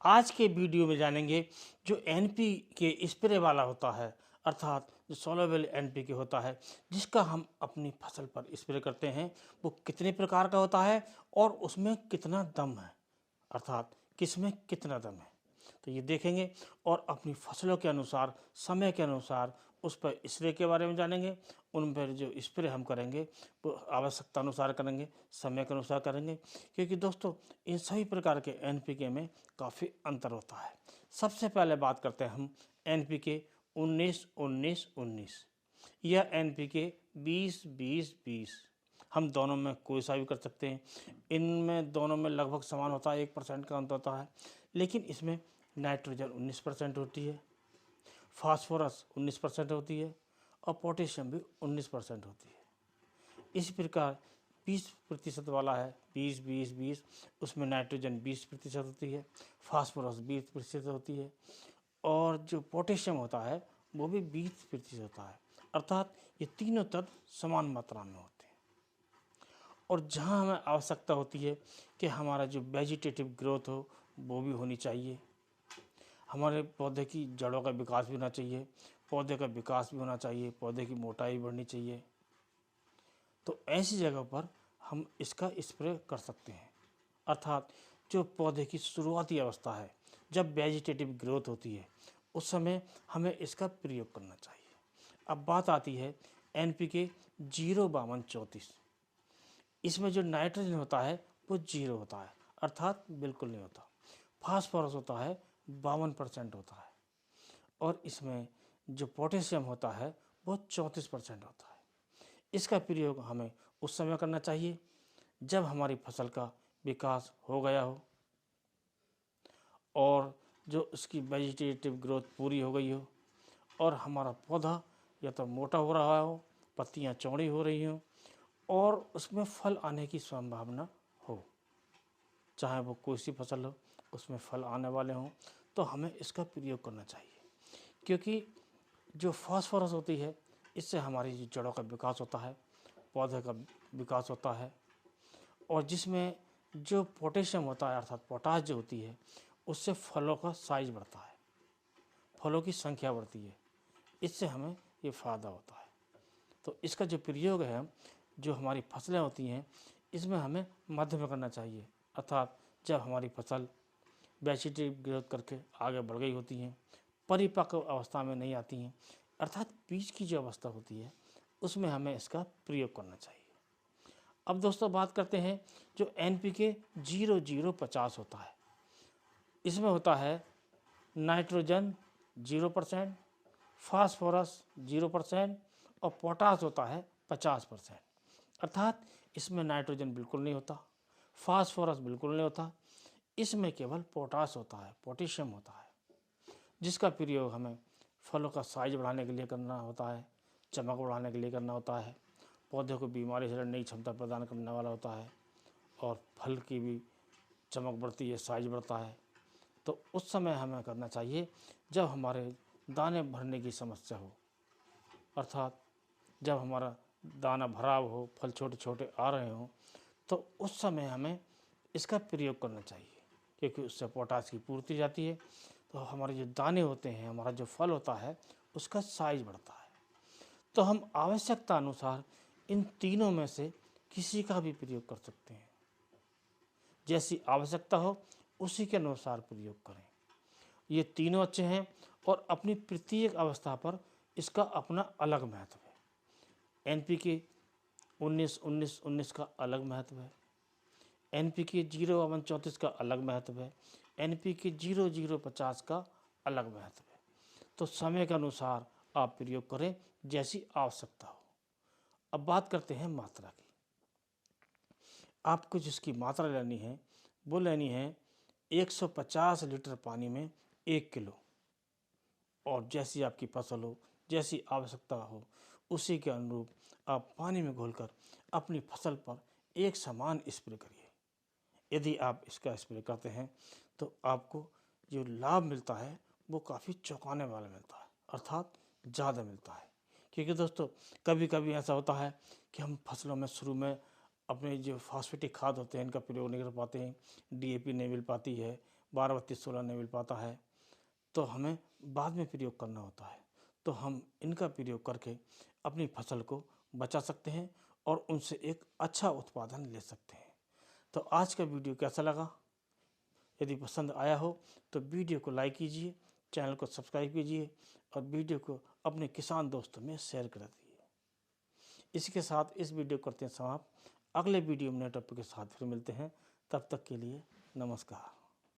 आज के वीडियो में जानेंगे जो एनपी के स्प्रे वाला होता है, अर्थात जो सोलबल एनपीके होता है, जिसका हम अपनी फसल पर स्प्रे करते हैं, वो कितने प्रकार का होता है और उसमें कितना दम है, अर्थात किसमें कितना दम है। तो ये देखेंगे और अपनी फसलों के अनुसार, समय के अनुसार उस पर स्प्रे के बारे में जानेंगे। उन पर जो स्प्रे हम करेंगे वो आवश्यकता अनुसार करेंगे, समय के अनुसार करेंगे, क्योंकि दोस्तों इन सभी प्रकार के एनपीके में काफ़ी अंतर होता है। सबसे पहले बात करते हैं हम एनपीके 19-19-19 या एनपीके 20-20-20। हम दोनों में कोई सा भी कर सकते हैं। इनमें दोनों में लगभग समान होता है, 1% का अंतर होता है, लेकिन इसमें नाइट्रोजन 19% होती है, फास्फोरस 19% होती है और पोटेशियम भी 19% होती है। इसी प्रकार 20% वाला है 20-20-20, उसमें नाइट्रोजन 20% होती है, फास्फोरस 20% होती है और जो पोटेशियम होता है वो भी 20% होता है। अर्थात ये तीनों तत्व समान मात्रा में होते हैं। और जहाँ हमें आवश्यकता होती है कि हमारा जो वेजिटेटिव ग्रोथ हो वो भी होनी चाहिए, हमारे पौधे की जड़ों का विकास भी होना चाहिए, पौधे का विकास भी होना चाहिए, पौधे की मोटाई बढ़नी चाहिए, तो ऐसी जगह पर हम इसका स्प्रे कर सकते हैं। अर्थात जो पौधे की शुरुआती अवस्था है, जब वेजिटेटिव ग्रोथ होती है, उस समय हमें इसका प्रयोग करना चाहिए। अब बात आती है एनपीके 0-52-34। इसमें जो नाइट्रोजन होता है वो 0 होता है, अर्थात बिल्कुल नहीं होता। फास्फोरस होता है 52% होता है और इसमें जो पोटेशियम होता है वो 34% होता है। इसका प्रयोग हमें उस समय करना चाहिए जब हमारी फसल का विकास हो गया हो और जो उसकी वेजिटेटिव ग्रोथ पूरी हो गई हो और हमारा पौधा या तो मोटा हो रहा हो, पत्तियां चौड़ी हो रही हों और उसमें फल आने की संभावना हो। चाहे वो कोई सी फसल हो, उसमें फल आने वाले हों, तो हमें इसका प्रयोग करना चाहिए, क्योंकि जो फास्फोरस होती है इससे हमारी जो जड़ों का विकास होता है, पौधे का विकास होता है, और जिसमें जो पोटेशियम होता है अर्थात पोटाश जो होती है, उससे फलों का साइज बढ़ता है, फलों की संख्या बढ़ती है, इससे हमें ये फ़ायदा होता है। तो इसका जो प्रयोग है, जो हमारी फसलें होती हैं, इसमें हमें मध्य में करना चाहिए, अर्थात जब हमारी फसल वेजिटेटिव ग्रोथ करके आगे बढ़ गई होती हैं, परिपक्व अवस्था में नहीं आती हैं, अर्थात बीज की जो अवस्था होती है, उसमें हमें इसका प्रयोग करना चाहिए। अब दोस्तों बात करते हैं जो एनपीके 0-0-50 होता है। इसमें होता है नाइट्रोजन 0%, फास्फोरस 0% और पोटास होता है 50%। अर्थात इसमें नाइट्रोजन बिल्कुल नहीं होता, फास्फोरस बिल्कुल नहीं होता, इसमें केवल पोटास होता है, पोटेशियम होता है, जिसका प्रयोग हमें फलों का साइज बढ़ाने के लिए करना होता है, चमक बढ़ाने के लिए करना होता है, पौधे को बीमारी से लड़ने की क्षमता प्रदान करने वाला होता है और फल की भी चमक बढ़ती है, साइज बढ़ता है। तो उस समय हमें करना चाहिए जब हमारे दाने भरने की समस्या हो, अर्थात जब हमारा दाना भरा हो, फल छोटे छोटे आ रहे हों, तो उस समय हमें इसका प्रयोग करना चाहिए, क्योंकि उससे पोटास की पूर्ति जाती है, तो हमारे जो दाने होते हैं, हमारा जो फल होता है, उसका साइज बढ़ता है। तो हम आवश्यकता अनुसार इन तीनों में से किसी का भी प्रयोग कर सकते हैं, जैसी आवश्यकता हो उसी के अनुसार प्रयोग करें। ये तीनों अच्छे हैं और अपनी प्रत्येक अवस्था पर इसका अपना अलग महत्व है। एनपीके 19-19-19 का अलग महत्व है, एनपीके 0-52-34 का अलग महत्व है, एनपीके 0-0-50 का अलग महत्व है। तो समय के अनुसार आप प्रयोग करें जैसी आवश्यकता हो। अब बात करते हैं मात्रा की। आपको जिसकी मात्रा लेनी है वो लेनी है 150 लीटर पानी में 1 किलो, और जैसी आपकी फसल हो, जैसी आवश्यकता हो, उसी के अनुरूप आप पानी में घोलकर अपनी फसल पर एक समान स्प्रे करिए। यदि आप इसका स्प्रे करते हैं तो आपको जो लाभ मिलता है वो काफ़ी चौंकाने वाला मिलता है, अर्थात ज़्यादा मिलता है। क्योंकि दोस्तों कभी कभी ऐसा होता है कि हम फसलों में शुरू में अपने जो फॉस्फेटिक खाद होते हैं इनका प्रयोग नहीं कर पाते हैं, डीएपी नहीं मिल पाती है, 12-32-16 नहीं मिल पाता है तो हमें बाद में प्रयोग करना होता है, तो हम इनका प्रयोग करके अपनी फसल को बचा सकते हैं और उनसे एक अच्छा उत्पादन ले सकते हैं। तो आज का वीडियो कैसा लगा? यदि पसंद आया हो तो वीडियो को लाइक कीजिए, चैनल को सब्सक्राइब कीजिए और वीडियो को अपने किसान दोस्तों में शेयर कर दीजिए। इसी के साथ इस वीडियो करते हैं समाप्त। अगले वीडियो में नए टॉपिक के साथ फिर मिलते हैं। तब तक के लिए नमस्कार।